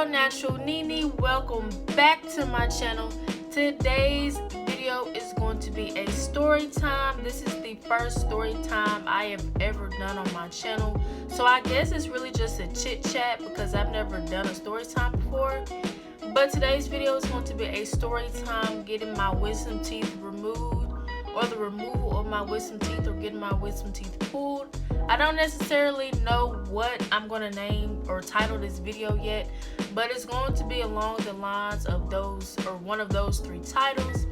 girl Natural Nini. Welcome back to my channel. Today's video is going to be a story time. This is the first story time I have ever done on my channel, so I guess it's really just a chit chat because I've never done a story time before. But today's video is going to be a story time getting my wisdom teeth removed, or the removal of my wisdom teeth, or getting my wisdom teeth pulled. I don't necessarily know what I'm going to name or title this video yet, but it's going to be along the lines of those, or one of those three titles.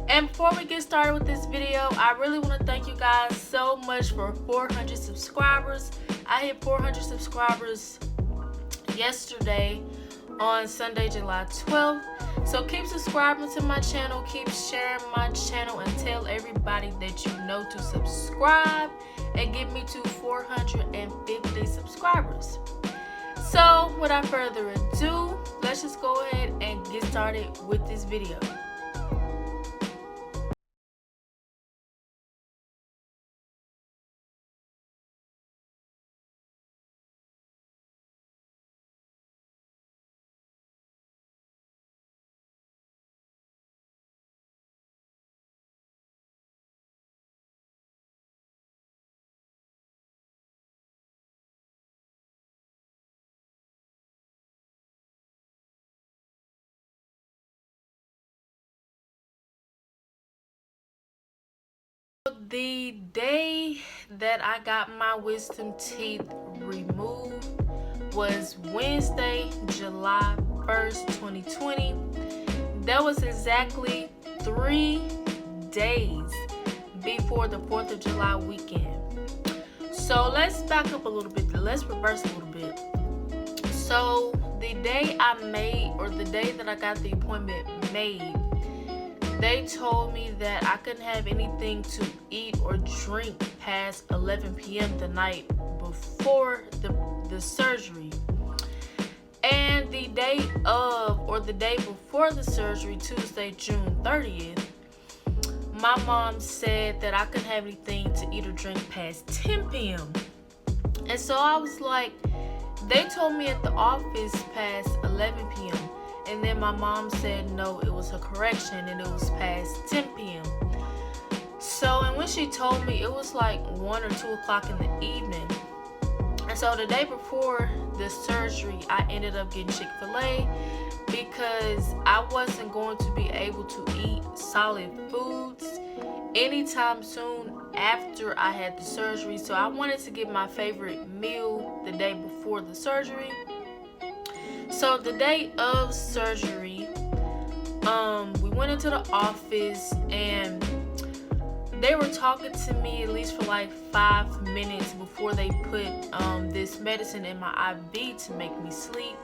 And before we get started with this video, I really want to thank you guys so much for 400 subscribers. I hit 400 subscribers yesterday on Sunday, July 12th. So keep subscribing to my channel, keep sharing my channel, and tell everybody that you know to subscribe and get me to 450 subscribers. So without further ado, let's just go ahead and get started with this video. The day that I got my wisdom teeth removed was Wednesday, July 1st, 2020. That was exactly 3 days before the 4th of July weekend. So let's back up a little bit. Let's reverse a little bit. So the day I made, or the day that I got the appointment made, they told me that I couldn't have anything to eat or drink past 11 p.m. the night before the surgery. And the day of, or the day before the surgery, Tuesday, June 30th, my mom said that I couldn't have anything to eat or drink past 10 p.m. And so I was like, they told me at the office past 11 p.m. And then my mom said no, it was a correction and it was past 10 p.m. So, and when she told me, it was like 1 or 2 o'clock in the evening. And so the day before the surgery, I ended up getting Chick-fil-A because I wasn't going to be able to eat solid foods anytime soon after I had the surgery. So I wanted to get my favorite meal the day before the surgery. So the day of surgery, we went into the office and they were talking to me at least for like 5 minutes before they put this medicine in my IV to make me sleep.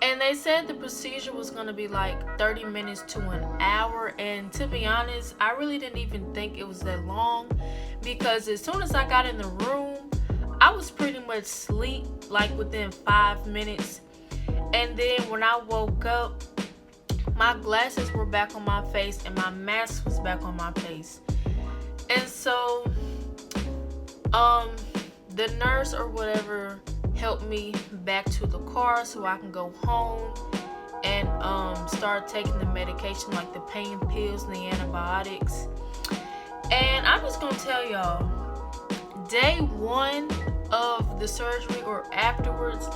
And they said the procedure was going to be like 30 minutes to an hour. And to be honest, I really didn't even think it was that long, because as soon as I got in the room, I was pretty much asleep like within 5 minutes. And then when I woke up, my glasses were back on my face and my mask was back on my face. And so the nurse or whatever helped me back to the car so I can go home and start taking the medication, like the pain pills and the antibiotics. And I'm just gonna tell y'all, day 1 of the surgery, or afterwards,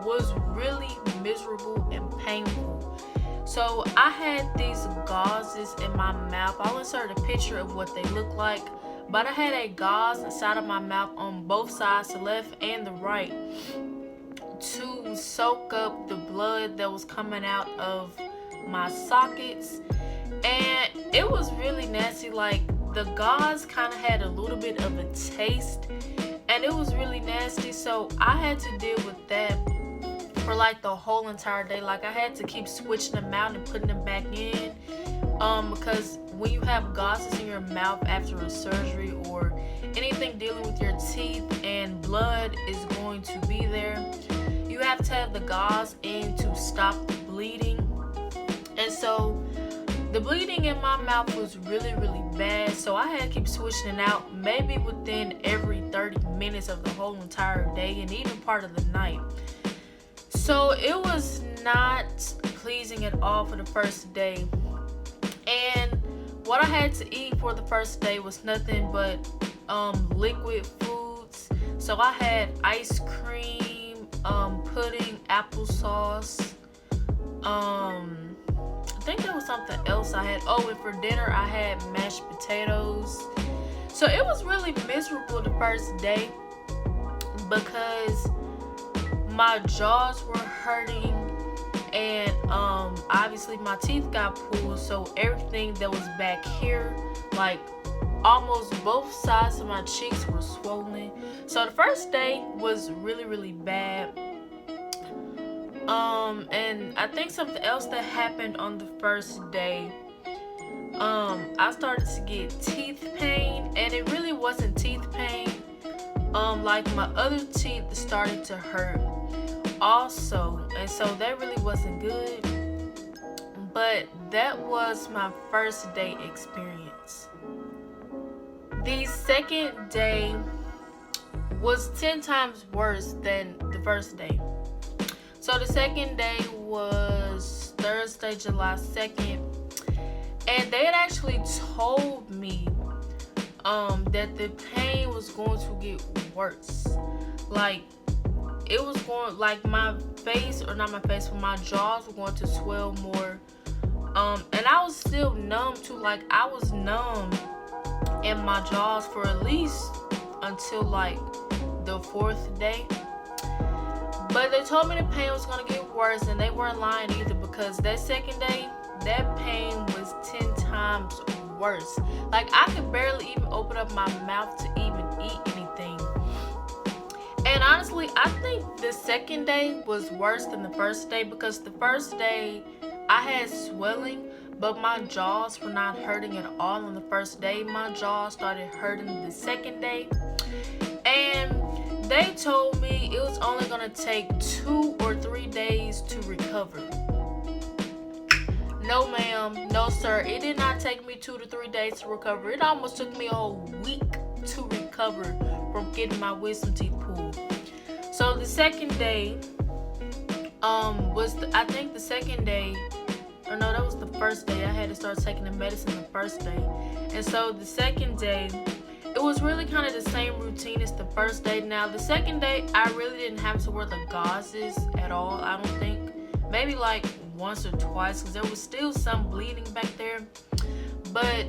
was really miserable and painful. So I had these gauzes in my mouth. I'll insert a picture of what they look like, but I had a gauze inside of my mouth on both sides, the left and the right, to soak up the blood that was coming out of my sockets. And it was really nasty. Like, the gauze kind of had a little bit of a taste, and it was really nasty. So I had to deal with that for like the whole entire day. Like, I had to keep switching them out and putting them back in, because when you have gauzes in your mouth after a surgery or anything dealing with your teeth and blood is going to be there, you have to have the gauze in to stop the bleeding. And so the bleeding in my mouth was really bad, so I had to keep switching it out, maybe within every 30 minutes of the whole entire day and even part of the night. So it was not pleasing at all for the first day. And what I had to eat for the first day was nothing but liquid foods. So I had ice cream, pudding, applesauce. I think there was something else I had. Oh, and for dinner I had mashed potatoes. So it was really miserable the first day because my jaws were hurting, and obviously my teeth got pulled, so everything that was back here, like almost both sides of my cheeks, were swollen. So the first day was really bad. And I think something else that happened on the first day, I started to get teeth pain, and it really wasn't teeth pain. Like my other teeth started to hurt also, and so that really wasn't good. But that was my first day experience. The second day was 10 times worse than the first day. So the second day was Thursday, July 2nd, and they had actually told me that the pain was going to get worse. Like, it was going, like, my face, or not my face, but my jaws were going to swell more. And I was still numb too. Like, I was numb in my jaws for at least until like the fourth day. But they told me the pain was gonna get worse, and they weren't lying either, because that second day, that pain was 10 times worse. Like, I could barely even open up my mouth to even eat anything. And honestly, I think the second day was worse than the first day, because the first day I had swelling, but my jaws were not hurting at all on the first day. My jaws started hurting the second day. And they told me it was only gonna take 2 or 3 days to recover. No ma'am, no sir, it did not take me 2 to 3 days to recover. It almost took me a whole week to recover from getting my wisdom teeth pulled. So the second day I think the second day, or no, that was the first day. I had to start taking the medicine the first day. And so the second day, it was really kind of the same routine as the first day. Now, the second day, I really didn't have to wear the gauzes at all, I don't think. Maybe like once or twice, because there was still some bleeding back there. But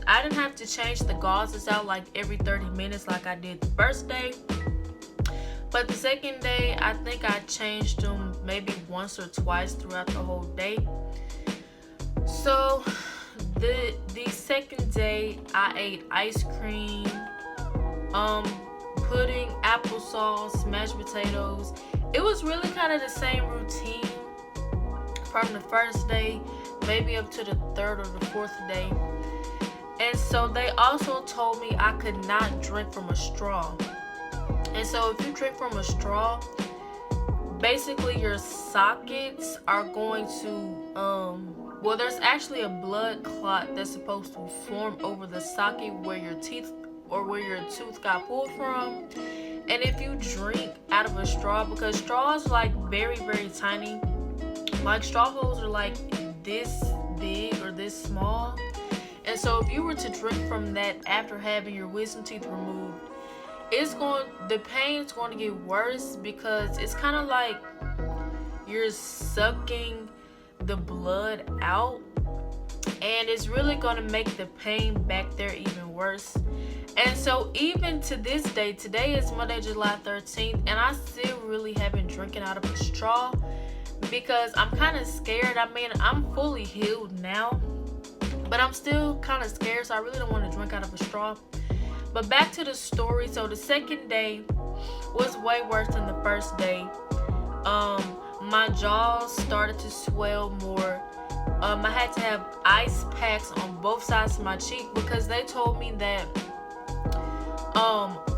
I didn't have to change the gauzes out like every 30 minutes like I did the first day. But the second day, I think I changed them maybe once or twice throughout the whole day. So the second day, I ate ice cream, pudding, applesauce, mashed potatoes. It was really kind of the same routine from the first day, maybe up to the third or the fourth day. And so they also told me I could not drink from a straw. And so if you drink from a straw, basically your sockets are going to, well, there's actually a blood clot that's supposed to form over the socket where your teeth or where your tooth got pulled from. And if you drink out of a straw, because straws are like very tiny, like straw holes are like this big or this small. And so if you were to drink from that after having your wisdom teeth removed, the pain's going to get worse, because it's kind of like you're sucking the blood out, and it's really going to make the pain back there even worse. And so even to this day, today is Monday, July 13th, and I still really haven't drinking out of a straw, because I'm kind of scared. I mean, I'm fully healed now, but I'm still kind of scared, so I really don't want to drink out of a straw. But back to the story. So the second day was way worse than the first day. My jaws started to swell more. I had to have ice packs on both sides of my cheek, because they told me that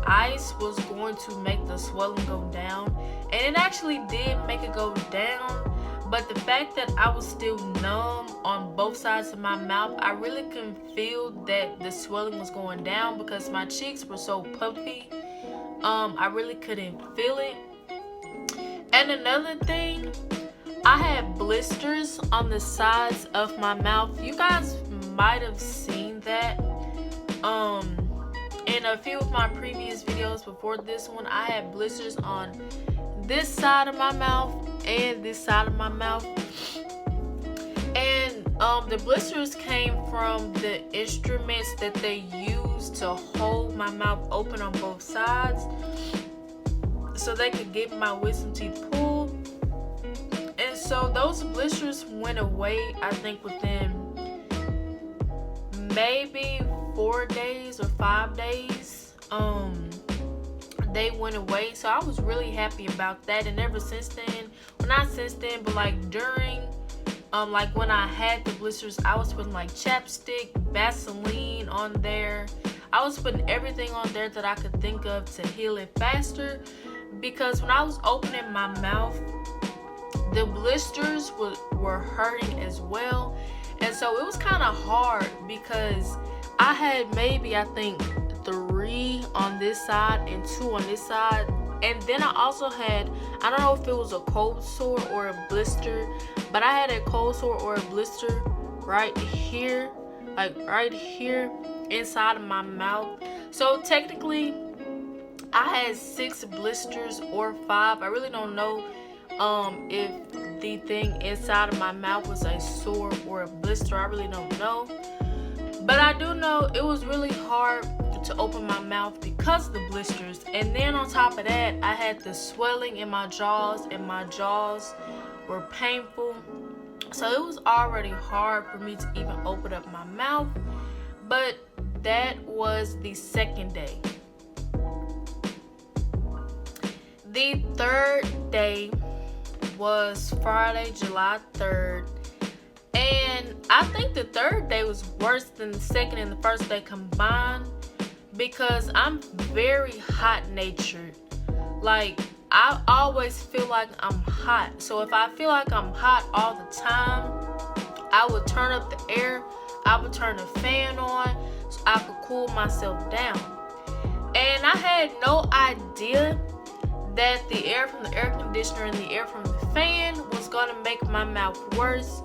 ice was going to make the swelling go down, and it actually did make it go down. But the fact that I was still numb on both sides of my mouth, I really couldn't feel that the swelling was going down, because my cheeks were so puffy. I really couldn't feel it. And another thing, I had blisters on the sides of my mouth. You guys might have seen that in a few of my previous videos before this one. I had blisters on this side of my mouth and this side of my mouth. And the blisters came from the instruments that they use to hold my mouth open on both sides so they could get my wisdom teeth pulled. And so those blisters went away, I think within maybe 4 days or 5 days. They went away, so I was really happy about that. And ever since then, well, not since then, but like during like when I had the blisters, I was putting like chapstick, Vaseline on there. I was putting everything on there that I could think of to heal it faster, because when I was opening my mouth, the blisters were hurting as well. And so it was kind of hard because I had maybe, I think, 3 on this side and 2 on this side. And then I also had, I don't know if it was a cold sore or a blister, but I had a cold sore or a blister right here, like right here inside of my mouth. So technically I had 6 blisters or 5. I really don't know if the thing inside of my mouth was a sore or a blister. I really don't know, but I do know it was really hard to open my mouth because of the blisters. And then on top of that, I had the swelling in my jaws, and my jaws were painful. So it was already hard for me to even open up my mouth. But that was the second day. The third day was Friday, July 3rd. And I think the third day was worse than the second and the first day combined, because I'm very hot natured. Like, I always feel like I'm hot. So if I feel like I'm hot all the time, I would turn up the air, I would turn the fan on so I could cool myself down. And I had no idea that the air from the air conditioner and the air from the fan was gonna make my mouth worse,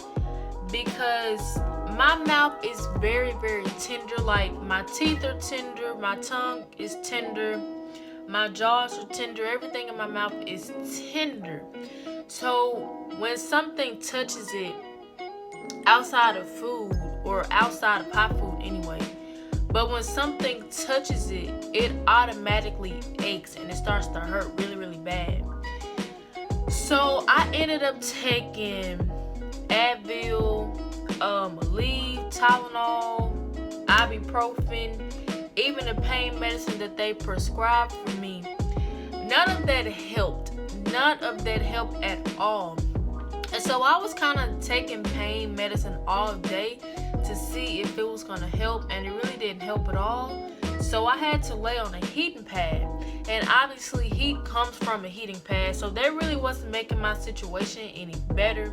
because my mouth is very, very tender. Like, my teeth are tender, my tongue is tender, my jaws are tender, everything in my mouth is tender. So when something touches it outside of food, or outside of hot food anyway, but when something touches it, it automatically aches and it starts to hurt really, really bad. So I ended up taking Advil, Aleve, Tylenol, ibuprofen, even the pain medicine that they prescribed for me. None of that helped. None of that helped at all. And so I was kind of taking pain medicine all day to see if it was going to help, and it really didn't help at all. So I had to lay on a heating pad, and obviously heat comes from a heating pad, so that really wasn't making my situation any better.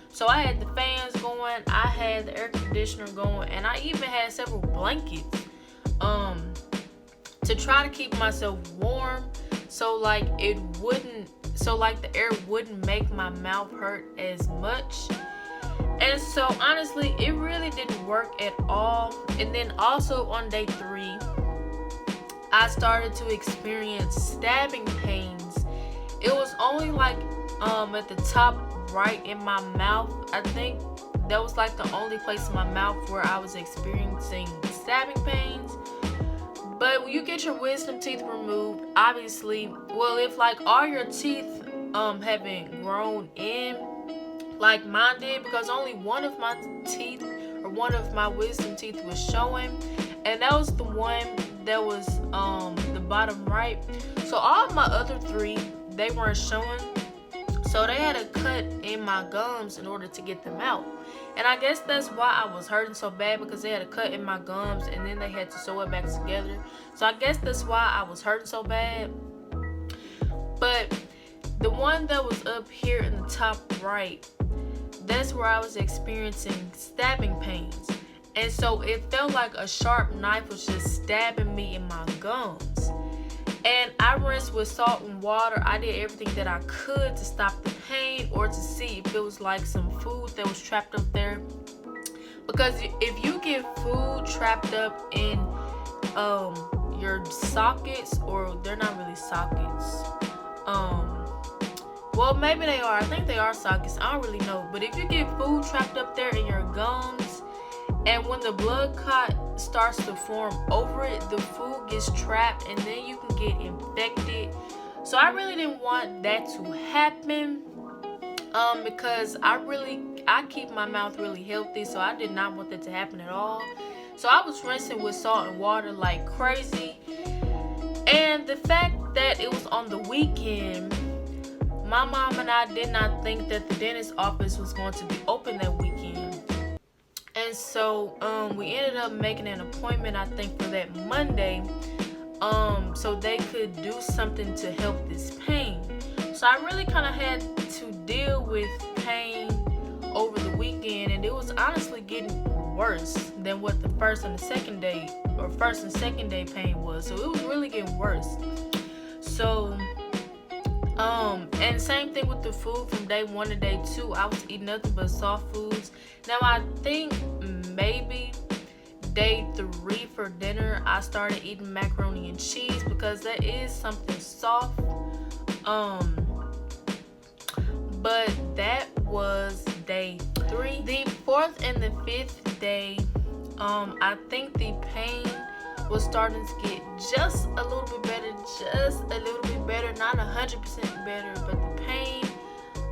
So I had the fans going, I had the air conditioner going, and I even had several blankets to try to keep myself warm, so like the air wouldn't make my mouth hurt as much. And so honestly, it really didn't work at all. And then also on day 3, I started to experience stabbing pains. It was only like at the top right in my mouth. I think that was like the only place in my mouth where I was experiencing stabbing pains. But when you get your wisdom teeth removed, obviously, well, if like all your teeth haven't grown in like mine did, because only one of my teeth, or one of my wisdom teeth, was showing, and that was the one that was the bottom right. So all of my other 3, they weren't showing, so they had to cut in my gums in order to get them out. And I guess that's why I was hurting so bad, because they had to cut in my gums and then they had to sew it back together. So I guess that's why I was hurting so bad. But the one that was up here in the top right, that's where I was experiencing stabbing pains. And so it felt like a sharp knife was just stabbing me in my gums. And I rinsed with salt and water. I did everything that I could to stop the pain or to see if it was like some food that was trapped up there. Because if you get food trapped up in your sockets, or they're not really sockets, well, maybe they are. I think they are sockets. I don't really know. But if you get food trapped up there in your gums, and when the blood clot starts to form over it, the food gets trapped and then you can get infected. So I really didn't want that to happen, because I keep my mouth really healthy, so I did not want that to happen at all. So I was rinsing with salt and water like crazy. And the fact that it was on the weekend, my mom and I did not think that the dentist office was going to be open that weekend. And so we ended up making an appointment, I think, for that Monday, so they could do something to help this pain. So I really kind of had to deal with pain over the weekend, and it was honestly getting worse than what the first and second day pain was. So it was really getting worse. So and same thing with the food from day 1 to day 2. I was eating nothing but soft foods. Now I think maybe day 3 for dinner I started eating macaroni and cheese, because that is something soft. But that was day 3. The 4th and the 5th day, I think the pain was starting to get just a little bit better, not 100% better, but the pain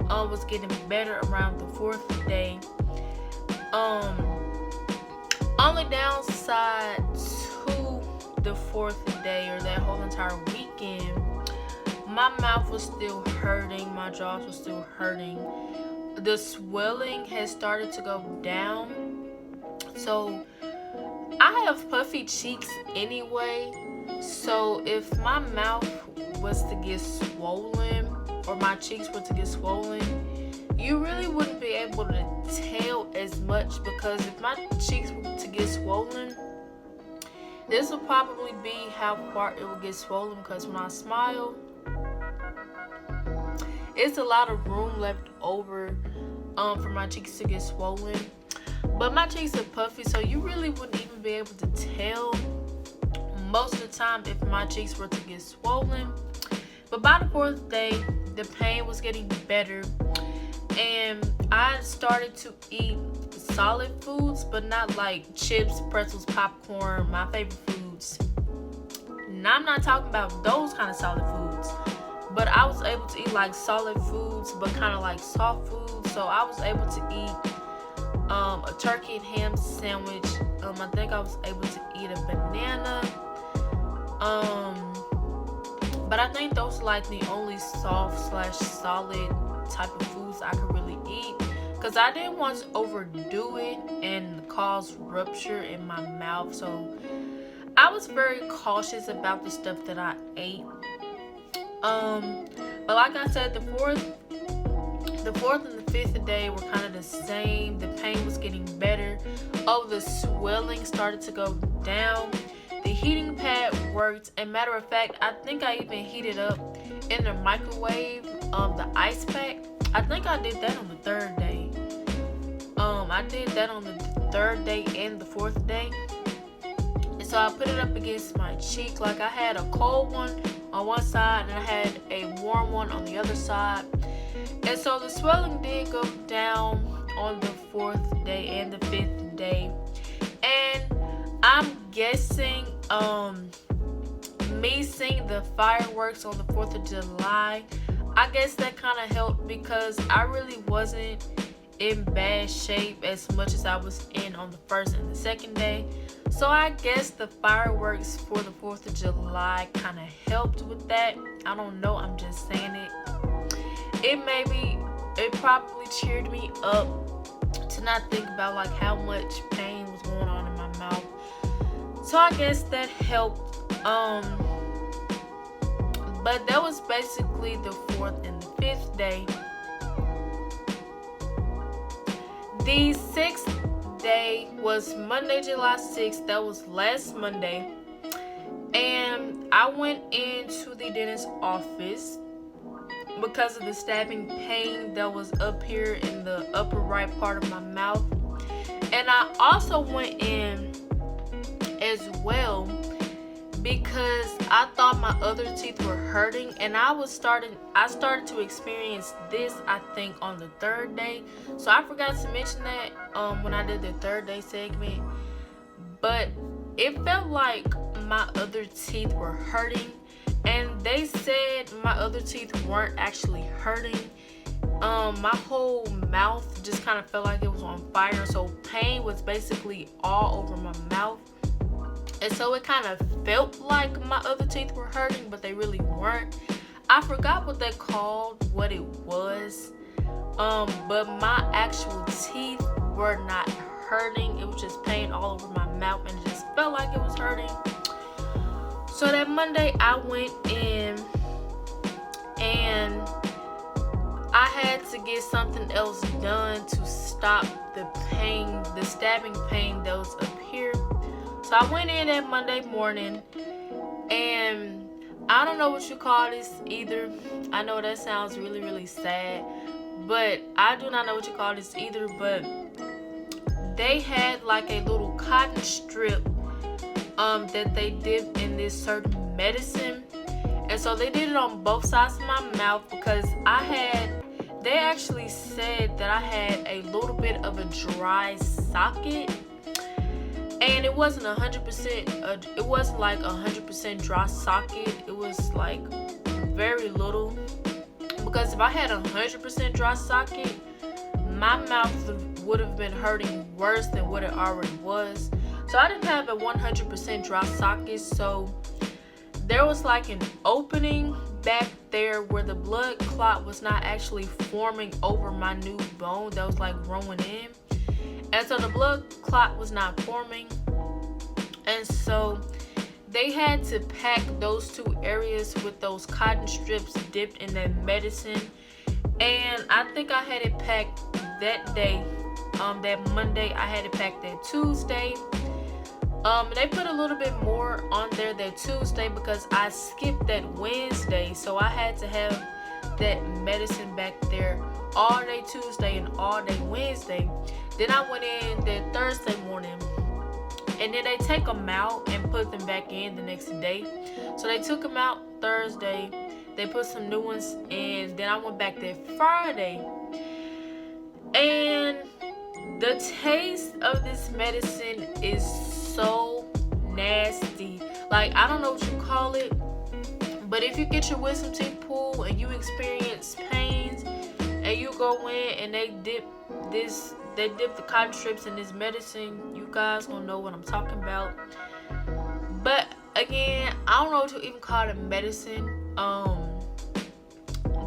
was getting better around the 4th day. Only downside to the 4th day, or that whole entire weekend, my mouth was still hurting, my jaws were still hurting. The swelling has started to go down. So I have puffy cheeks anyway, so if my mouth was to get swollen, or my cheeks were to get swollen, you really wouldn't be able to tell as much, because if my cheeks were to get swollen, this will probably be how far it will get swollen, because when I smile, it's a lot of room left over for my cheeks to get swollen. But my cheeks are puffy, so you really wouldn't even be able to tell most of the time if my cheeks were to get swollen. But by the 4th day, the pain was getting better, and I started to eat solid foods, but not like chips, pretzels, popcorn, my favorite foods. Now, I'm not talking about those kind of solid foods, but I was able to eat like solid foods, but kind of like soft foods. So I was able to eat a turkey and ham sandwich. I think I was able to eat a banana. But I think those are like the only soft/solid type of foods I could really eat, because I didn't want to overdo it and cause rupture in my mouth. So I was very cautious about the stuff that I ate. But like I said, the fourth and the 5th day were kind of the same. The pain was getting better. The swelling started to go down. The heating pad worked. And matter of fact, I think I even heated up in the microwave the ice pack. I think I did that on the 3rd day. I did that on the 3rd day and the 4th day. And so I put it up against my cheek. Like, I had a cold one on one side and I had a warm one on the other side. And so the swelling did go down on the 4th day and the 5th day. And I'm guessing me seeing the fireworks on the 4th of July, I guess that kind of helped, because I really wasn't in bad shape as much as I was in on the 1st and the 2nd day. So I guess the fireworks for the 4th of July kind of helped with that. I don't know, I'm just saying it. It probably cheered me up to not think about like how much pain was going on in my mouth. So I guess that helped. But that was basically the 4th and the 5th day. The 6th day was Monday, July 6th. That was last Monday. And and I went into the dentist's office because of the stabbing pain that was up here in the upper right part of my mouth. And I also went in as well because I thought my other teeth were hurting, and I started to experience this, I think, on the third day. So I forgot to mention that when I did the third day segment, but it felt like my other teeth were hurting, and they said my other teeth weren't actually hurting. My whole mouth just kind of felt like it was on fire, so pain was basically all over my mouth. And so it kind of felt like my other teeth were hurting, but they really weren't. I forgot what what it was. But my actual teeth were not hurting. It was just pain all over my mouth, and it just felt like it was hurting. So that Monday I went in and I had to get something else done to stop the pain, the stabbing pain that was up here. So I went in that Monday morning, and I don't know what you call this either. I know that sounds really, really sad, but I do not know what you call this either. But they had like a little cotton strip that they dipped in this certain medicine. And so they did it on both sides of my mouth because they actually said that I had a little bit of a dry socket. And it wasn't 100%, it wasn't like 100% dry socket. It was like very little. Because if I had 100% dry socket, my mouth would have been hurting worse than what it already was. So I didn't have a 100% dry socket. So there was like an opening back there where the blood clot was not actually forming over my new bone that was like growing in. And so the blood clot was not forming. And so they had to pack those two areas with those cotton strips dipped in that medicine. And I think I had it packed that day, that Monday. I had it packed that Tuesday. They put a little bit more on there that Tuesday because I skipped that Wednesday. So I had to have that medicine back there all day Tuesday and all day Wednesday. Then I went in that Thursday morning, and then they take them out and put them back in the next day. So they took them out Thursday, they put some new ones in, then I went back that Friday. And the taste of this medicine is so nasty. Like, I don't know what you call it, but if you get your wisdom teeth pulled and you experience pains and you go in and they dip the cotton strips in this medicine, you guys gonna know what I'm talking about. But again, I don't know what to even call it medicine.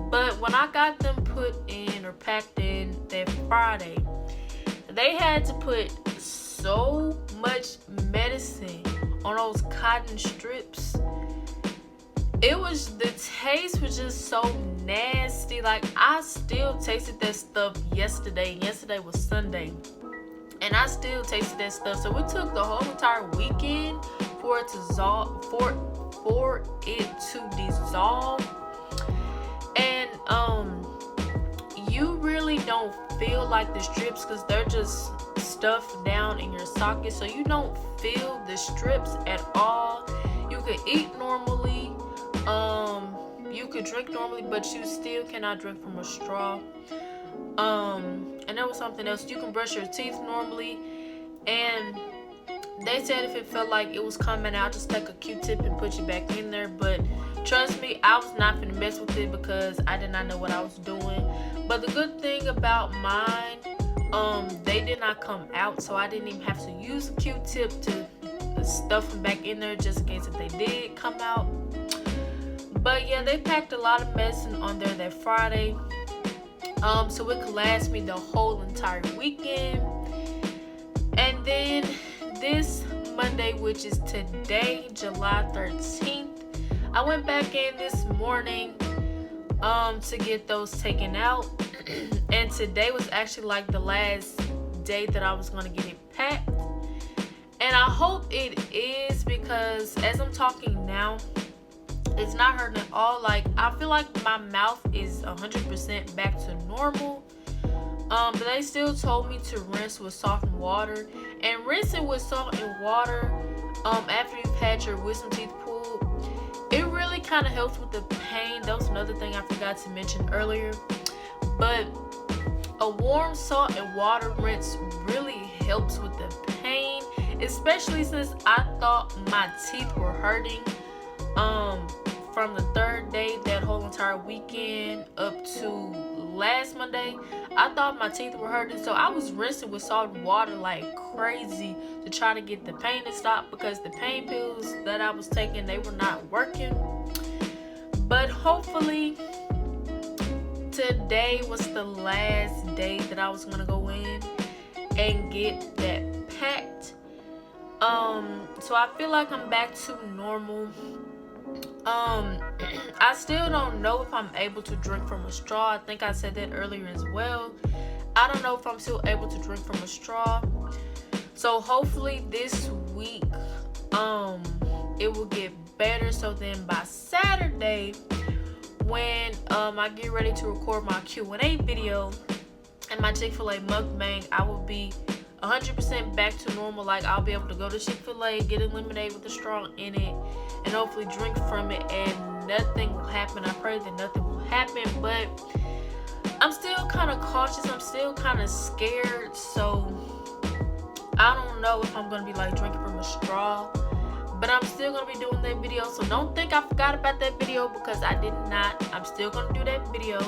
But when I got them put in or packed in that Friday, they had to put so much medicine on those cotton strips. The taste was just so nasty. Like, I still tasted that stuff yesterday. Yesterday was Sunday, and I still tasted that stuff. So it took the whole entire weekend for it to dissolve. And you really don't feel like the strips because they're just stuffed down in your socket, so you don't feel the strips at all. You could eat normally, you could drink normally, but you still cannot drink from a straw. And there was something else. You can brush your teeth normally, and they said if it felt like it was coming out, just take a Q-tip and put you back in there. But trust me, I was not gonna mess with it because I did not know what I was doing. But the good thing about mine, they did not come out, so I didn't even have to use a Q-tip to stuff them back in there just in case if they did come out. But yeah, they packed a lot of medicine on there that Friday, so it could last me the whole entire weekend. And then this Monday, which is today, July 13th, I went back in this morning to get those taken out. And today was actually like the last day that I was going to get it packed. And I hope it is, because because as I'm talking now, it's not hurting at all. Like, I feel like my mouth is 100% back to normal. But they still told me to rinse with salt and water. And rinsing with salt and water after you've had your wisdom teeth pulled, it really kind of helps with the pain. That was another thing I forgot to mention earlier. But a warm salt and water rinse really helps with the pain, especially since I thought my teeth were hurting from the third day, that whole entire weekend up to last Monday. I thought my teeth were hurting, so I was rinsing with salt and water like crazy to try to get the pain to stop, because the pain pills that I was taking, they were not working. But hopefully today was the last day that I was gonna go in and get that packed. So I feel like I'm back to normal. I still don't know if I'm able to drink from a straw. I think I said that earlier as well. I don't know if I'm still able to drink from a straw. So hopefully this week it will get better, so then by Saturday, when I get ready to record my Q&A video and my Chick-fil-A mukbang, I will be 100% back to normal. Like, I'll be able to go to Chick-fil-A, get a lemonade with a straw in it, and hopefully drink from it, and nothing will happen. I pray that nothing will happen, but I'm still kind of cautious. I'm still kind of scared, so I don't know if I'm going to be like drinking from a straw, but I'm still going to be doing that video. So don't think I forgot about that video, because I did not. I'm still going to do that video.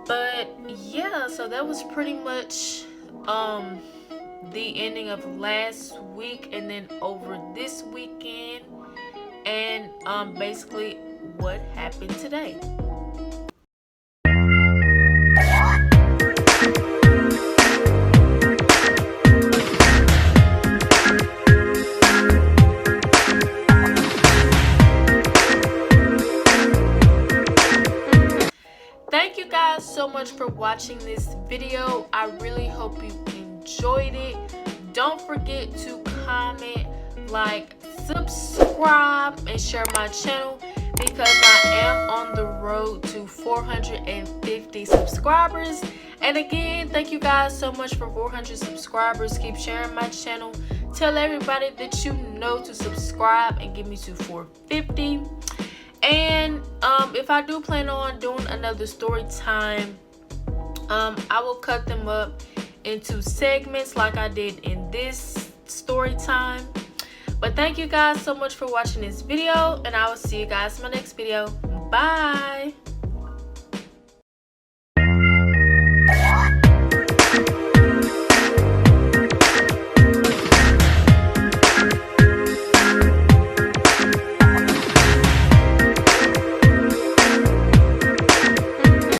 But yeah, so that was pretty much the ending of last week, and then over this weekend, and basically what happened today. Thank you guys so much for watching this video. I really hope you enjoyed it. Don't forget to comment, like, subscribe, and share my channel, because I am on the road to 450 subscribers. And again, thank you guys so much for 400 subscribers. Keep sharing my channel. Tell everybody that you know to subscribe and get me to 450. And if I do plan on doing another story time, I will cut them up into segments like I did in this story time. But thank you guys so much for watching this video, and I will see you guys in my next video. Bye.